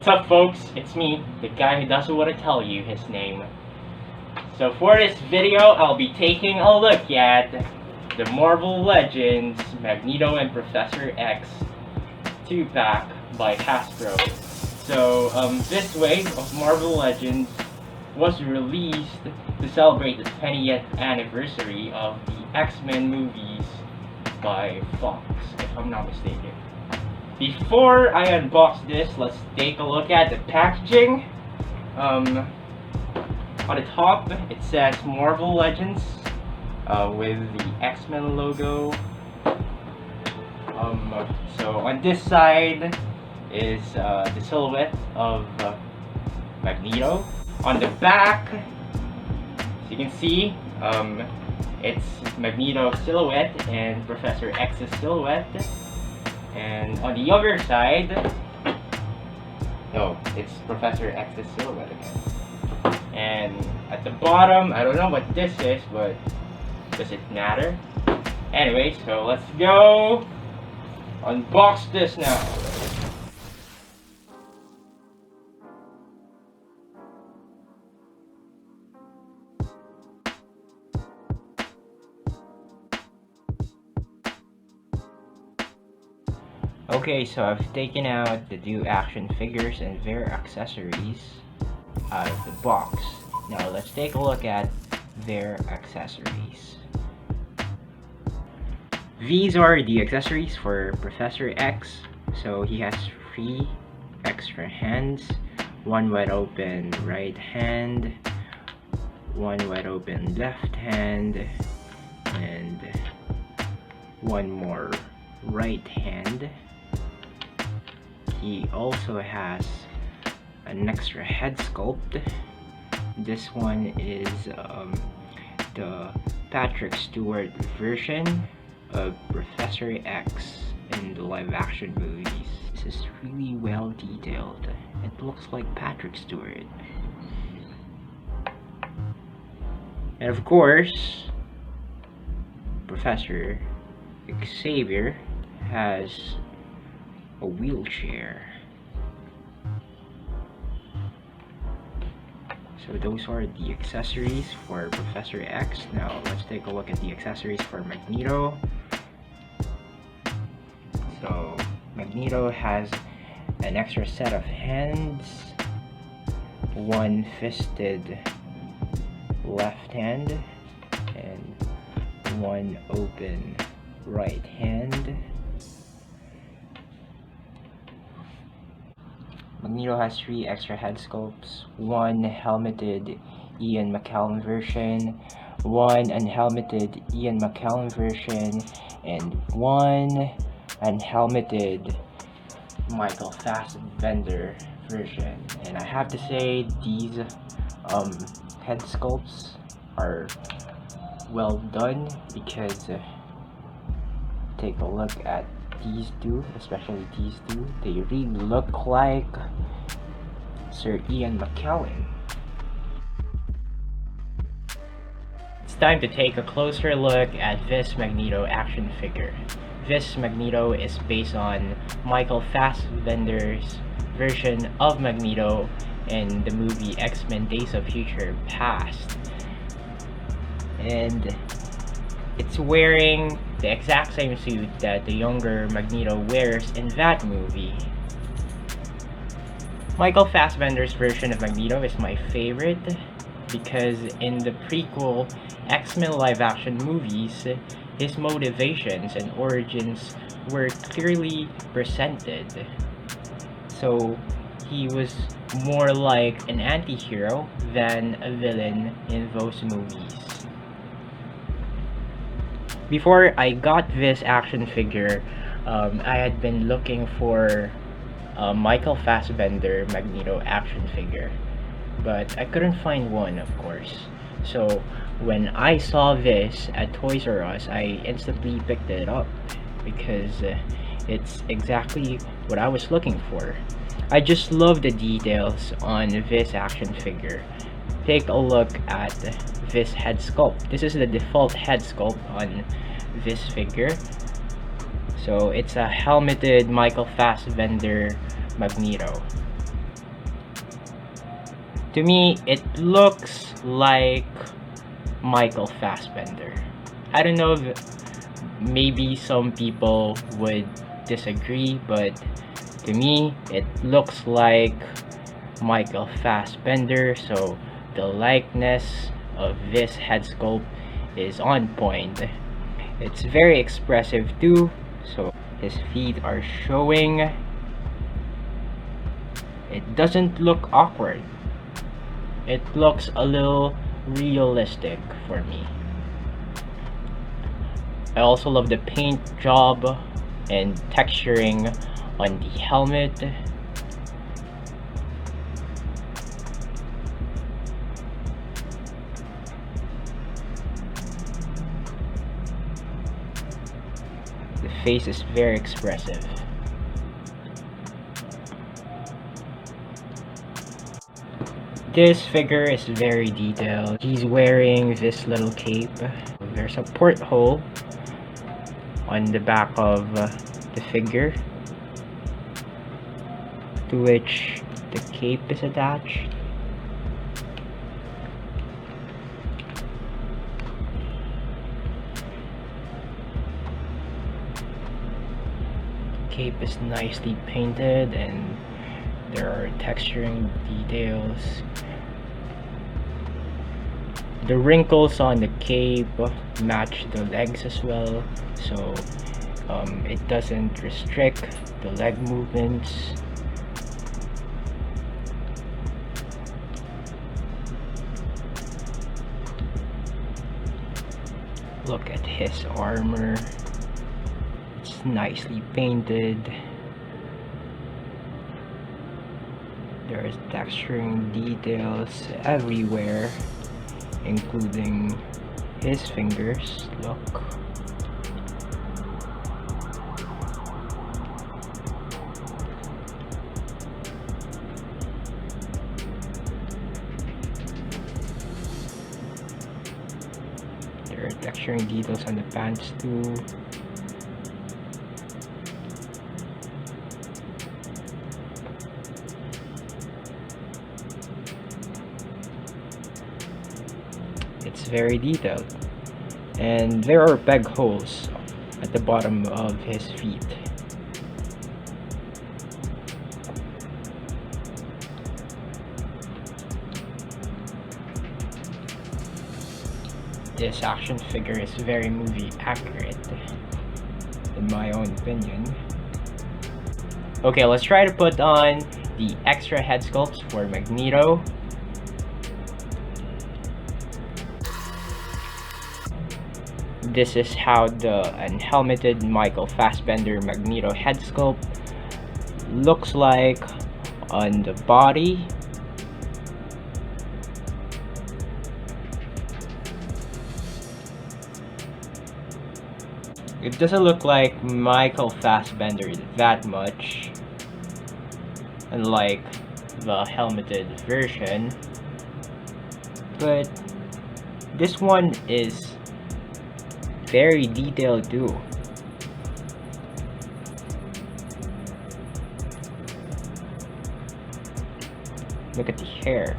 What's up, folks? It's me, the guy who doesn't want to tell you his name. So for this video, I'll be taking a look at the Marvel Legends Magneto and Professor X 2-pack by Hasbro. So this wave of Marvel Legends was released to celebrate the 20th anniversary of the X-Men movies by Fox, if I'm not mistaken. Before I unbox this, let's take a look at the packaging. On the top, it says Marvel Legends with the X-Men logo. So on this side is the silhouette of Magneto. On the back, as you can see, it's Magneto's silhouette and Professor X's silhouette. And on the other side, no, it's Professor X's silhouette again. And at the bottom, I don't know what this is, but does it matter? Anyway, so let's go unbox this now. Okay, so I've taken out the two action figures and their accessories out of the box. Now let's take a look at their accessories. These are the accessories for Professor X. So he has 3 extra hands, 1 wide open right hand, 1 wide open left hand, and 1 more right hand. He also has an extra head sculpt. This one is the Patrick Stewart version of Professor X in the live action movies. This is really well detailed. It looks like Patrick Stewart. And of course, Professor Xavier has a wheelchair. So those are the accessories for Professor X. Now let's take a look at the accessories for Magneto. So Magneto has an extra set of hands, 1 fisted left hand and 1 open right hand. Magneto has 3 extra head sculpts, 1 helmeted Ian McKellen version, 1 unhelmeted Ian McKellen version, and 1 unhelmeted Michael Fassbender version. And I have to say, these head sculpts are well done because take a look at these two, especially these two. They really look like Sir Ian McKellen. It's time to take a closer look at this Magneto action figure. This Magneto is based on Michael Fassbender's version of Magneto in the movie X-Men Days of Future Past. And it's wearing the exact same suit that the younger Magneto wears in that movie. Michael Fassbender's version of Magneto is my favorite because in the prequel X-Men live-action movies, his motivations and origins were clearly presented. So he was more like an anti-hero than a villain in those movies. Before I got this action figure, I had been looking for a Michael Fassbender Magneto action figure, but I couldn't find one, of course. So when I saw this at Toys R Us, I instantly picked it up because it's exactly what I was looking for. I just love the details on this action figure. Take a look at this head sculpt. This is the default head sculpt on this figure. So it's a helmeted Michael Fassbender Magneto. To me, it looks like Michael Fassbender. I don't know if maybe some people would disagree, but to me, it looks like Michael Fassbender, so the likeness of this head sculpt is on point. It's very expressive too, so his feet are showing. It doesn't look awkward. It looks a little realistic for me. I also love the paint job and texturing on the helmet. The face is very expressive. This figure is very detailed. He's wearing this little cape. There's a porthole on the back of the figure, to which the cape is attached. The cape is nicely painted and there are texturing details. The wrinkles on the cape match the legs as well, so it doesn't restrict the leg movements. Look at his armor. It's nicely painted. There's texturing details everywhere, including his fingers. Look. There are texturing details on the pants too. It's very detailed, and there are peg holes at the bottom of his feet. This action figure is very movie accurate, in my own opinion. Okay, let's try to put on the extra head sculpts for Magneto. This is how the unhelmeted Michael Fassbender Magneto head sculpt looks like on the body. It doesn't look like Michael Fassbender that much, unlike the helmeted version, but this one is very detailed too. Look at the hair.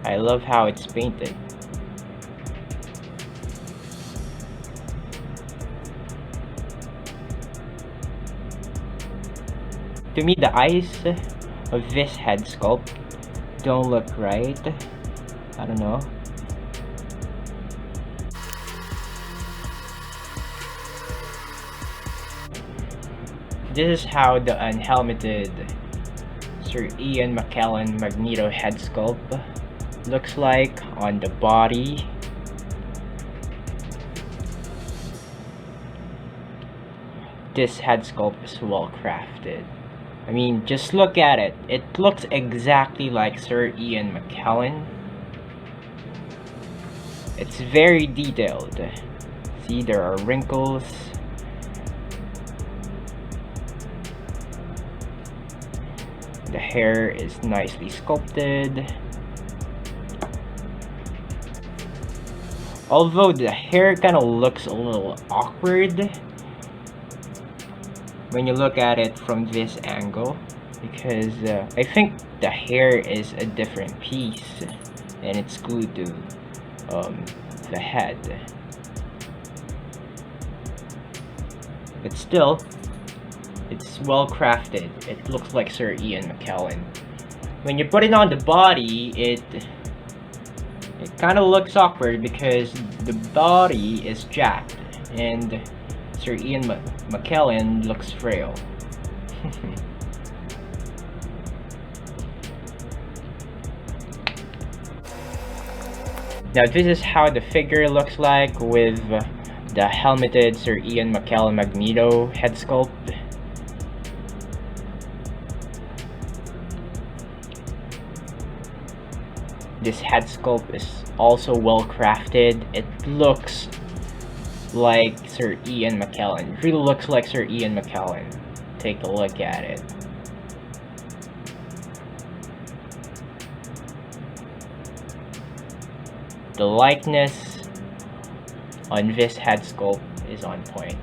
I love how it's painted. To me, the eyes of this head sculpt don't look right. I don't know. This is how the unhelmeted Sir Ian McKellen Magneto head sculpt looks like on the body. This head sculpt is well crafted. I mean, just look at it. It looks exactly like Sir Ian McKellen. It's very detailed. See, there are wrinkles. The hair is nicely sculpted. Although the hair kind of looks a little awkward when you look at it from this angle. because I think the hair is a different piece and it's glued to the head. But still, it's well crafted. It looks like Sir Ian McKellen. When you put it on the body, it kind of looks awkward because the body is jacked and Sir Ian McKellen looks frail. Now this is how the figure looks like with the helmeted Sir Ian McKellen Magneto head sculpt. This head sculpt is also well crafted. It looks like Sir Ian McKellen. It really looks like Sir Ian McKellen. Take a look at it. The likeness on this head sculpt is on point.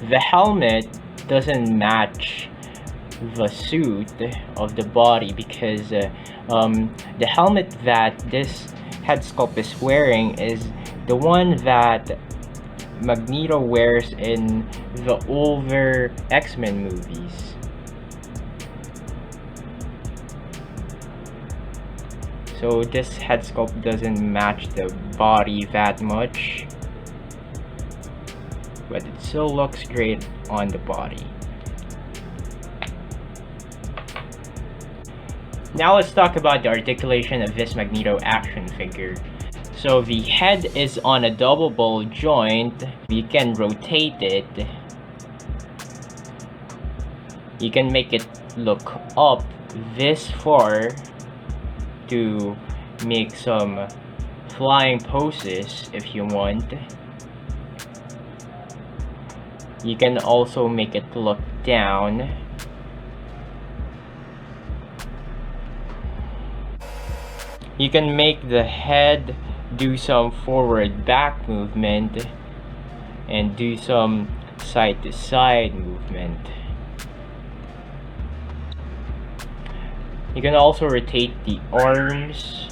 The helmet doesn't match the suit of the body because the helmet that this head sculpt is wearing is the one that Magneto wears in the older X-Men movies. So this head sculpt doesn't match the body that much, but it still looks great on the body. Now let's talk about the articulation of this Magneto action figure. So the head is on a double ball joint. You can rotate it. You can make it look up this far to make some flying poses if you want. You can also make it look down. You can make the head do some forward back movement and do some side to side movement. You can also rotate the arms.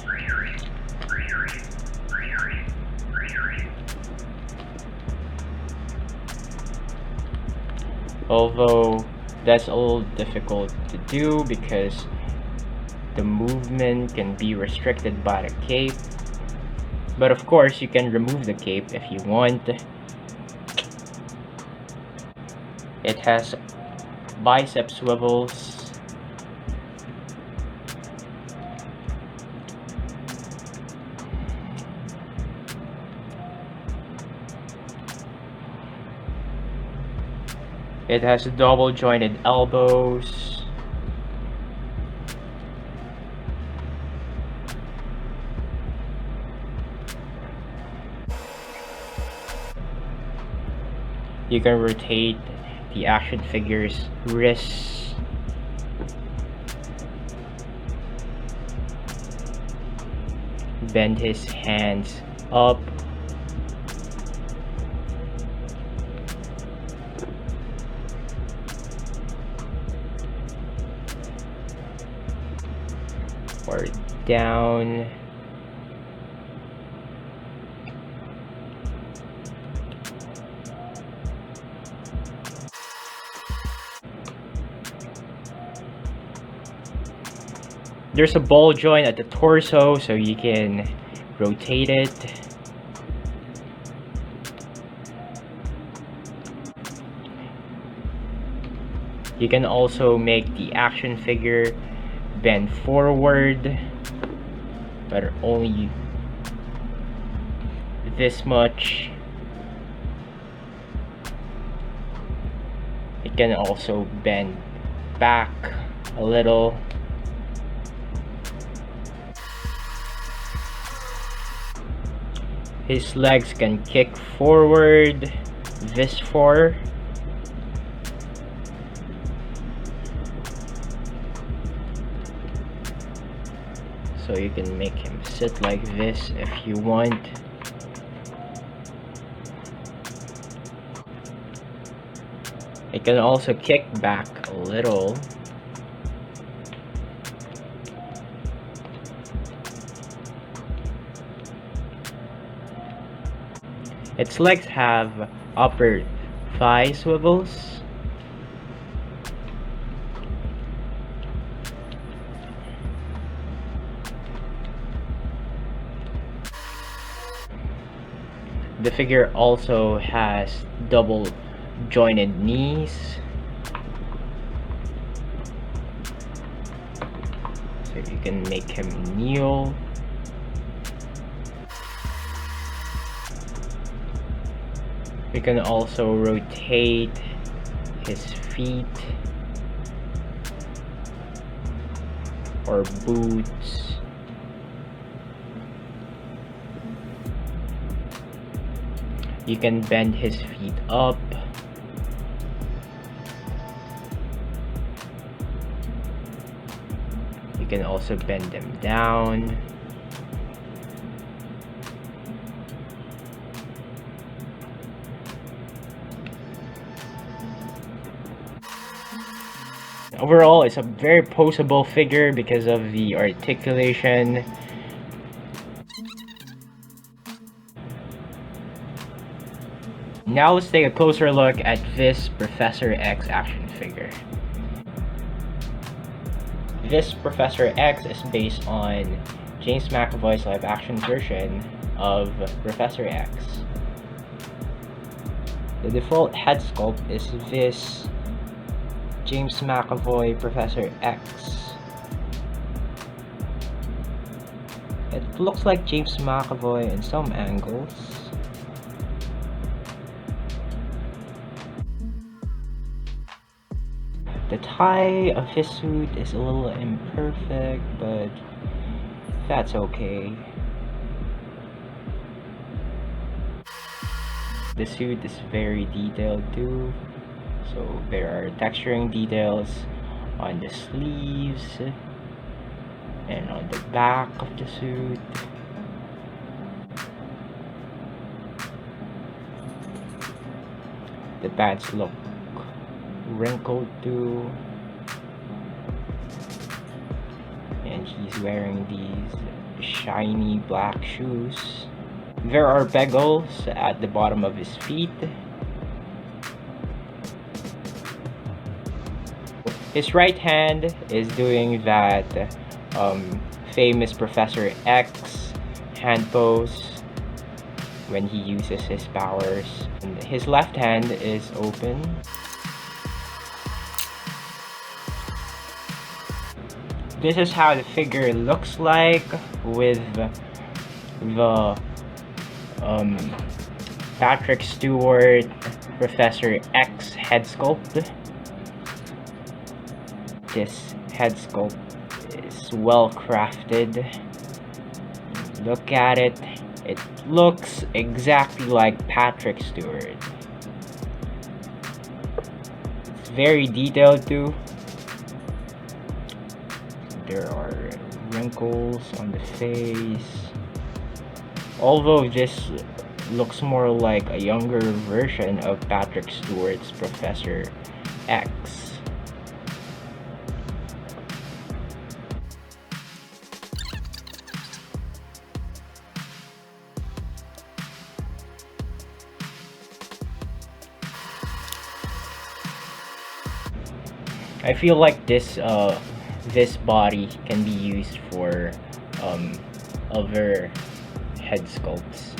Although that's a little difficult to do because the movement can be restricted by the cape. But of course, you can remove the cape if you want. It has bicep swivels. It has double jointed elbows. You can rotate the action figure's wrists. Bend his hands up. Or down. There's a ball joint at the torso, so you can rotate it. You can also make the action figure bend forward, but only this much. It can also bend back a little. His legs can kick forward this far. So you can make him sit like this if you want. can also kick back a little. Its legs have upper thigh swivels. The figure also has double jointed knees. So you can make him kneel. You can also rotate his feet or boots. You can bend his feet up. You can also bend them down. Overall, it's a very poseable figure because of the articulation. Now let's take a closer look at this Professor X action figure. This Professor X is based on James McAvoy's live action version of Professor X. The default head sculpt is this James McAvoy Professor X. It looks like James McAvoy in some angles. The tie of his suit is a little imperfect, but that's okay. The suit is very detailed too. So there are texturing details on the sleeves and on the back of the suit. The pants look wrinkled too. And he's wearing these shiny black shoes. There are pegals at the bottom of his feet. His right hand is doing that famous Professor X hand pose when he uses his powers. And his left hand is open. This is how the figure looks like with the Patrick Stewart Professor X head sculpt. This head sculpt is well crafted. Look at it. It looks exactly like Patrick Stewart. It's very detailed too. There are wrinkles on the face. Although this looks more like a younger version of Patrick Stewart's Professor X. I feel like this body can be used for other head sculpts,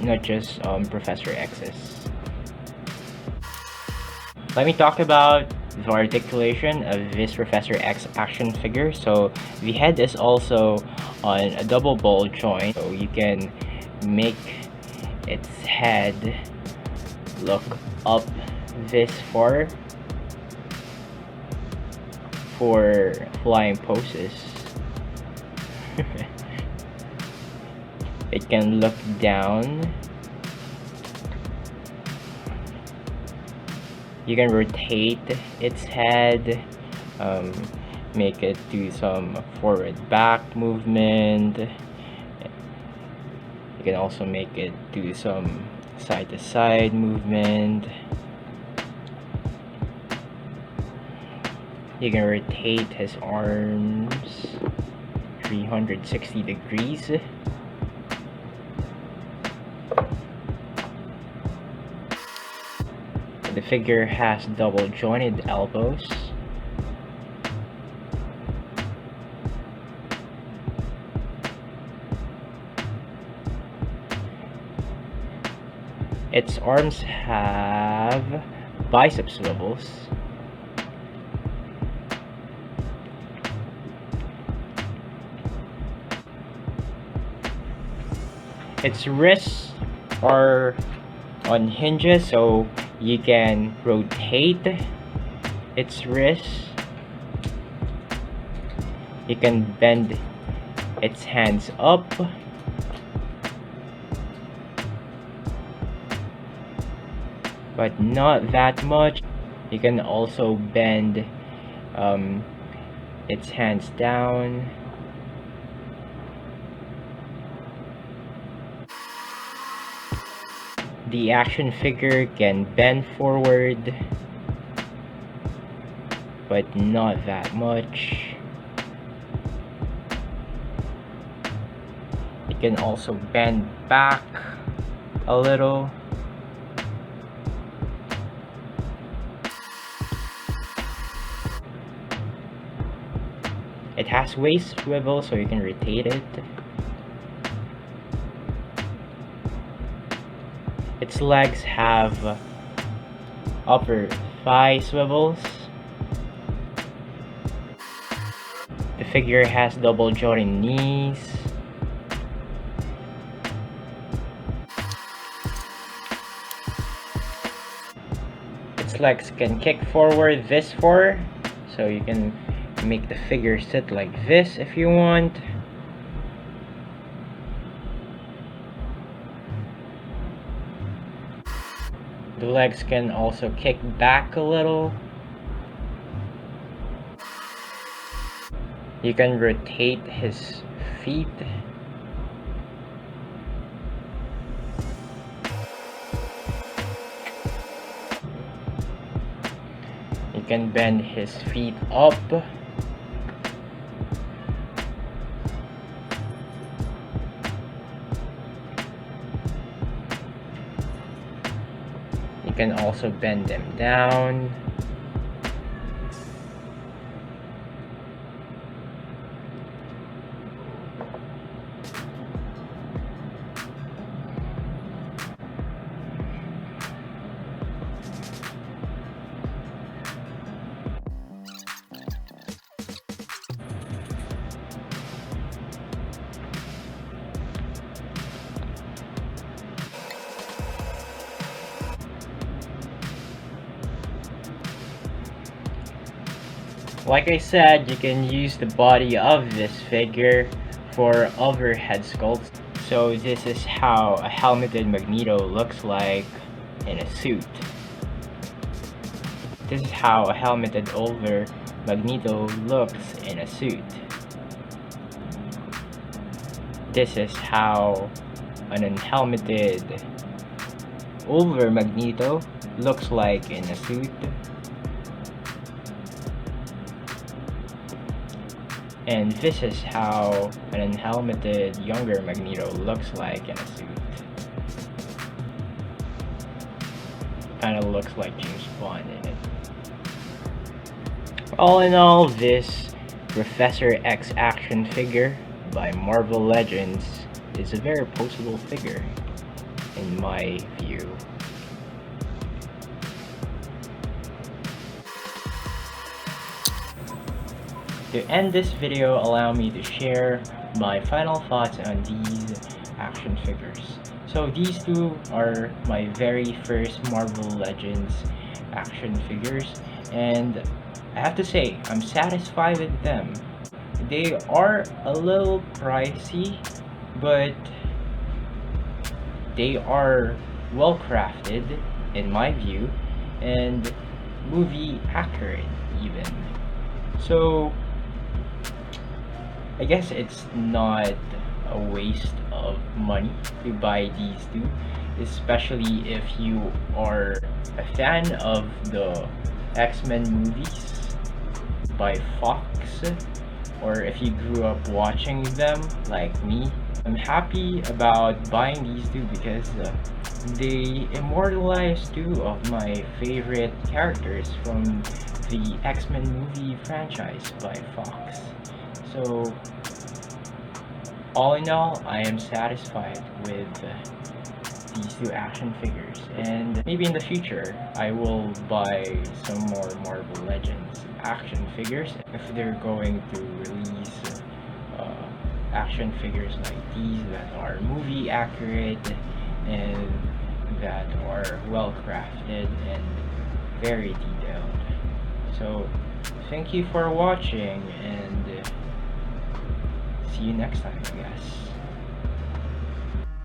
not just Professor X's. Let me talk about the articulation of this Professor X action figure. So the head is also on a double ball joint, so you can make its head look up this far for flying poses. It can look down. You can rotate its head, make it do some forward back movement. You can also make it do some side to side movement. You can rotate his arms 360 degrees. The figure has double jointed elbows. Its arms have bicep swivels. Its wrists are on hinges, so you can rotate its wrists. You can bend its hands up. But not that much. You can also bend its hands down. The action figure can bend forward, but not that much. It can also bend back a little. It has waist swivel, so you can rotate it. Its legs have upper thigh swivels. The figure has double jointed knees. Its legs can kick forward this far, so you can make the figure sit like this if you want. The legs can also kick back a little. You can rotate his feet. You can bend his feet up. You can also bend them down. Like I said, you can use the body of this figure for overhead sculpts. So this is how a helmeted Magneto looks like in a suit. This is how a helmeted over Magneto looks in a suit. This is how an unhelmeted over Magneto looks like in a suit. And this is how an unhelmeted younger Magneto looks like in a suit. Kinda looks like James Bond in it. All in all, this Professor X action figure by Marvel Legends is a very poseable figure, in my view. To end this video, allow me to share my final thoughts on these action figures. So these two are my very first Marvel Legends action figures, and I have to say, I'm satisfied with them. They are a little pricey, but they are well crafted in my view, and movie accurate even. So I guess it's not a waste of money to buy these two, especially if you are a fan of the X-Men movies. by Fox, or if you grew up watching them like me. I'm happy about buying these two because they immortalize two of my favorite characters from the X-Men movie franchise by Fox. So, all in all, I am satisfied with these two action figures, and maybe in the future I will buy some more Marvel Legends action figures if they're going to release action figures like these that are movie accurate and that are well crafted and very detailed. So thank you for watching, and see you next time, I guess.